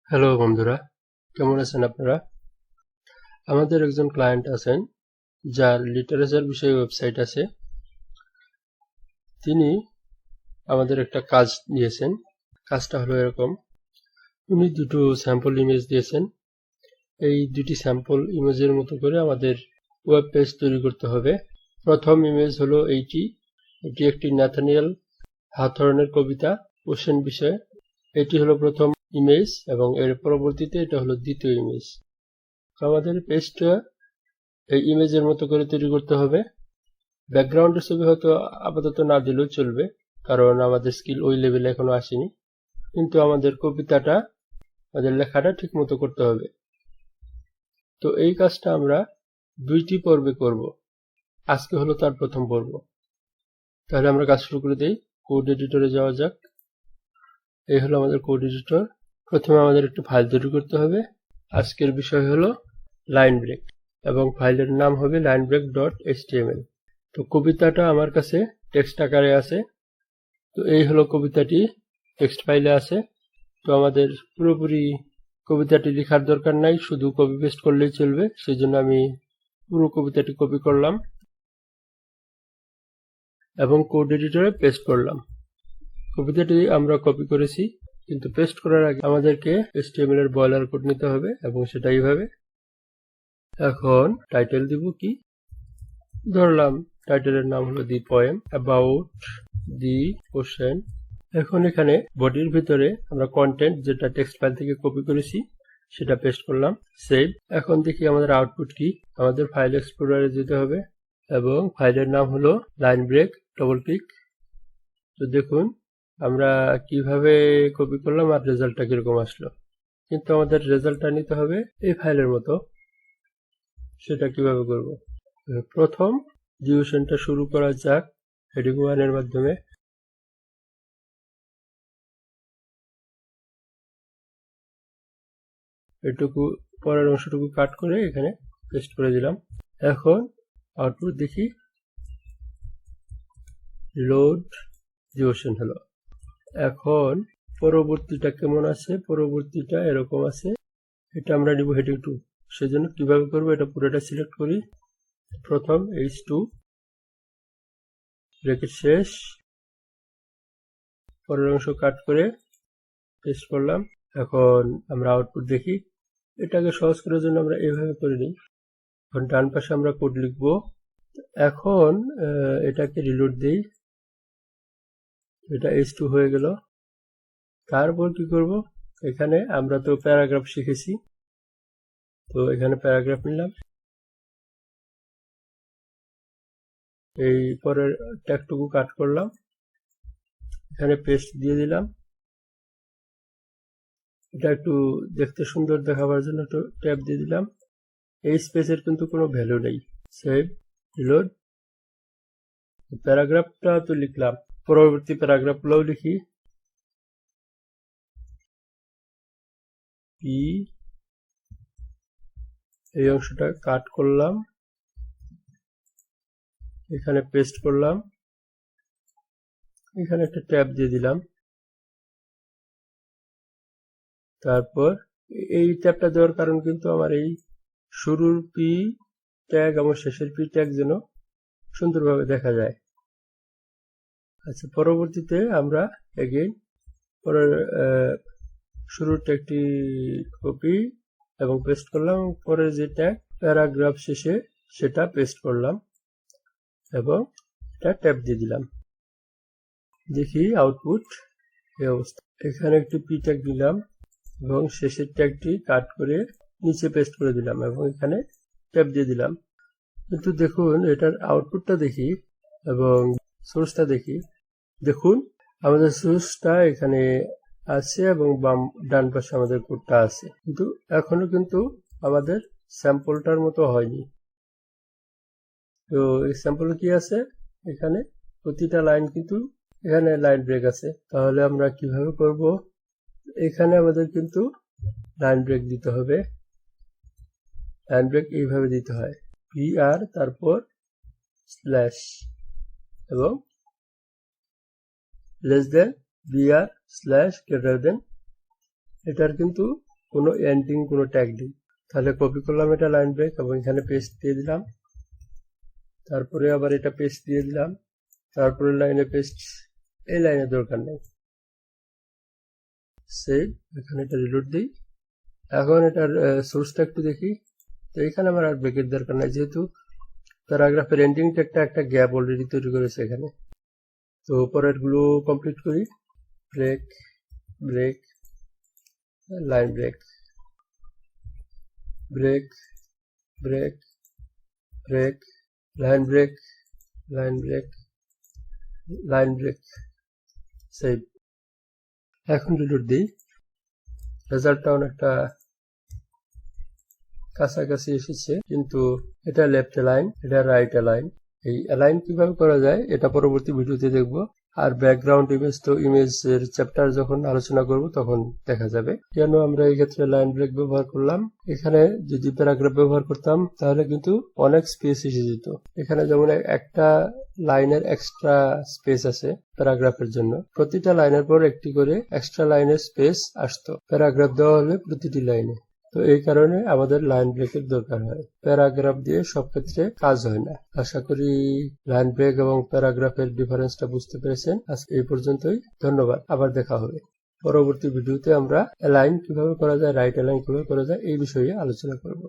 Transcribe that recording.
Hello বন্ধুরা, কেমন আছেন আপনারা? আমাদের একজন ক্লায়েন্ট আছেন যার লিটারেচার বিষয়ে ওয়েবসাইট আছে। তিনি আমাদের একটা কাজ দিয়েছেন। কাজটা হলো এরকম, উনি দুটো স্যাম্পল ইমেজ দিয়েছেন। এই দুটি স্যাম্পল ইমেজের মতো করে আমাদের ওয়েব পেজ তৈরি করতে হবে। প্রথম ইমেজ হলো এটি একটি ন্যাথানিয়েল হাথর্নের কবিতা ওশেন বিষয়ে। এটি হলো প্রথম ইমেজ এবং এর পরবর্তীতে এটা হলো দ্বিতীয় ইমেজ। আমাদের পেজটা এই ইমেজের মতো করে তৈরি করতে হবে। ব্যাকগ্রাউন্ডের ছবি হয়তো আপাতত না দিলেও চলবে, কারণ আমাদের স্কিল ওই লেভেলে এখনো আসেনি। কিন্তু আমাদের কবিতাটা, আমাদের লেখাটা ঠিক মতো করতে হবে। তো এই কাজটা আমরা দুইটি পর্বে করব। আজকে হলো তার প্রথম পর্ব। তাহলে আমরা কাজ শুরু করে দিই। কোড এডিটরে যাওয়া যাক। এই হলো আমাদের কোড এডিটর। প্রথমে আমাদের একটি ফাইল তৈরি করতে হবে। আজকের বিষয় হলো লাইন ব্রেক এবং ফাইলের নাম হবে linebreak.html। তো কবিতাটা আমার কাছে টেক্সট আকারে আছে। তো এই হলো কবিতাটি, টেক্সট ফাইলে আছে। তো আমাদের পুরোপুরি কবিতাটি লেখার দরকার নাই, শুধু কপি পেস্ট করলেই চলবে। সেই জন্য আমি পুরো কবিতাটি কপি করলাম এবং কোড এডিটরে পেস্ট করলাম। কবিতাটি আমরা কপি করেছি, কিন্তু পেস্ট করার আগে আমাদেরকে HTML এর বয়লার কোড নিতে হবে এবং সেটা এইভাবে। এখন টাইটেল দিব কি, ধরলাম টাইটেলের নাম হলো the poem about the ocean. এখন এখানে বডির ভিতরে আমরা কন্টেন্ট যেটা টেক্সট ফাইল থেকে কপি করেছি সেটা পেস্ট করলাম, সেভ। এখন দেখি আমাদের আউটপুট কি। আমাদের ফাইল এক্সপ্লোরারে যেতে হবে এবং ফাইলের নাম হলো লাইন ব্রেক, ডবল ক্লিক। তো দেখুন আমরা কিভাবে কপি করলাম আর রেজাল্টটা কিরকম আসলো। কিন্তু আমাদের রেজাল্টটা নিতে হবে এই ফাইলের মতো। সেটা কিভাবে করব? প্রথম ডিউশনটা শুরু করা যাক হেডিং 1 এর মাধ্যমে। এটুকু পরের অংশটুকু কাট করে এখানে পেস্ট করে দিলাম। এখন আউটপুট দেখি, লোড ডিউশন হলো। এখন পরবর্তীটা কেমন আছে? পরবর্তীটা এরকম আছে। এটা আমরা নিব হেডিং 2। সেজন্য কিভাবে করব, এটা পুরোটা সিলেক্ট করি। প্রথম h2 ব্রেকেট শেষ, পরের অংশ কাট করে পেস্ট করলাম। এখন আমরা আউটপুট দেখি। এটাকে সহজ করার জন্য আমরা এইভাবে করে নিই। এখন ডান পাশে আমরা কোড লিখব। এখন এটাকে রিলোড দেই। এটা h2 হয়ে গেল। তারপর কি করব, এখানে আমরা তো প্যারাগ্রাফ শিখেছি, তো এখানে প্যারাগ্রাফ নিলাম। এই পরের ট্যাগটুকু কাট করলাম, এখানে পেস্ট দিয়ে দিলাম। এটা একটু দেখতে সুন্দর দেখাবার জন্য একটু ট্যাব দিয়ে দিলাম। এই স্পেসের কিন্তু কোনো ভ্যালু নেই। Save, reload. প্যারাগ্রাফটা তো লিখলাম, পরবর্তী প্যারাগ্রাফগুলোও লিখি। পি, এই অংশটা কাট করলাম, এখানে পেস্ট করলাম, এখানে একটা ট্যাব দিয়ে দিলাম। তারপর এই ট্যাবটা দেওয়ার কারণ কিন্তু আমার এই শুরুর পি ট্যাগ এবং শেষের পি ট্যাগ যেন সুন্দরভাবে দেখা যায়। আচ্ছা, পরবর্তীতে আমরা এগেইন পরের শুরুর ট্যাগটি কপি এবং পেস্ট করলাম, পরের যে ট্যাগ প্যারাগ্রাফ শেষে সেটা পেস্ট করলাম এবং এটা ট্যাব দিয়ে দিলাম। দেখি আউটপুট এই অবস্থা। এখানে একটি পি ট্যাগ দিলাম এবং শেষের ট্যাগটি কাট করে নিচে পেস্ট করে দিলাম এবং এখানে ট্যাব দিয়ে দিলাম। কিন্তু দেখুন এটার আউটপুটটা দেখি এবং সোর্সটা দেখি। দেখুন আমাদের সোর্সটা এখানে আছে এবং ডান পাশে আমাদের কোডটা আছে, কিন্তু এখনো কিন্তু আমাদের স্যাম্পলটার মতো হয়নি। তো এই স্যাম্পল কি আছে, এখানে প্রতিটা লাইন কিন্তু এখানে লাইন ব্রেক আছে। তাহলে আমরা কিভাবে করব, এখানে আমাদের কিন্তু লাইন ব্রেক দিতে হবে। লাইন ব্রেক এইভাবে দিতে হয়, PR তারপর স্ল্যাশ এবং less than BR slash greater than. এটার কিন্তু কোনো এন্ডিং কোনো ট্যাগ নেই। তাহলে কপি করলাম এটা লাইন ব্রেক এবং এখানে পেস্ট দিয়ে দিলাম, তারপরে আবার এটা পেস্ট দিয়ে দিলাম, তারপরে লাইনে পেস্ট, এই লাইনের দরকার নেই। সেভ, এখানে এটা রিলোড দিই। এখন এটার সোর্সটা একটু দেখি। তো এখানে আমার আর ব্রেকের দরকার নাই, যেহেতু প্যারাগ্রাফের এন্ডিং ট্যাগটা একটা গ্যাপ অলরেডি তৈরি করেছে এখানে। তো পরের গুলো কমপ্লিট করি। Break, break, line break, break, break, break, line break, line break, line break, save. এখন রিলোড দিই। রেজাল্টটা অনেকটা কাছাকাছি এসেছে, কিন্তু এটা লেফট লাইন, এটা রাইট লাইন। এই অ্যালাইন কিভাবে করা যায় এটা পরবর্তী ভিডিওতে দেখব। আর ব্যাকগ্রাউন্ড ইমেজ তো ইমেজের চ্যাপ্টার যখন আলোচনা করব তখন দেখা যাবে। কেন আমরা এই ক্ষেত্রে লাইন ব্রেক ব্যবহার করলাম? এখানে যদি প্যারাগ্রাফ ব্যবহার করতাম তাহলে কিন্তু অনেক স্পেস এসে যেত। এখানে যেমন একটা লাইনের এক্সট্রা স্পেস আছে প্যারাগ্রাফের জন্য, প্রতিটা লাইনের পর একটি করে এক্সট্রা লাইনের স্পেস আসতো প্যারাগ্রাফ দেওয়া হলে প্রতিটি লাইনে। তো এই কারণে আমাদের লাইন ব্রেকের দরকার হয়, প্যারাগ্রাফ দিয়ে সব ক্ষেত্রে কাজ হয় না। আশা করি লাইন ব্রেক এবং প্যারাগ্রাফের ডিফারেন্সটা বুঝতে পেরেছেন। আজকে এই পর্যন্তই, ধন্যবাদ। আবার দেখা হবে। পরবর্তী ভিডিওতে আমরা অ্যালাইন কিভাবে করা যায়, রাইট অ্যালাইন কিভাবে করা যায় এই বিষয়ে আলোচনা করব।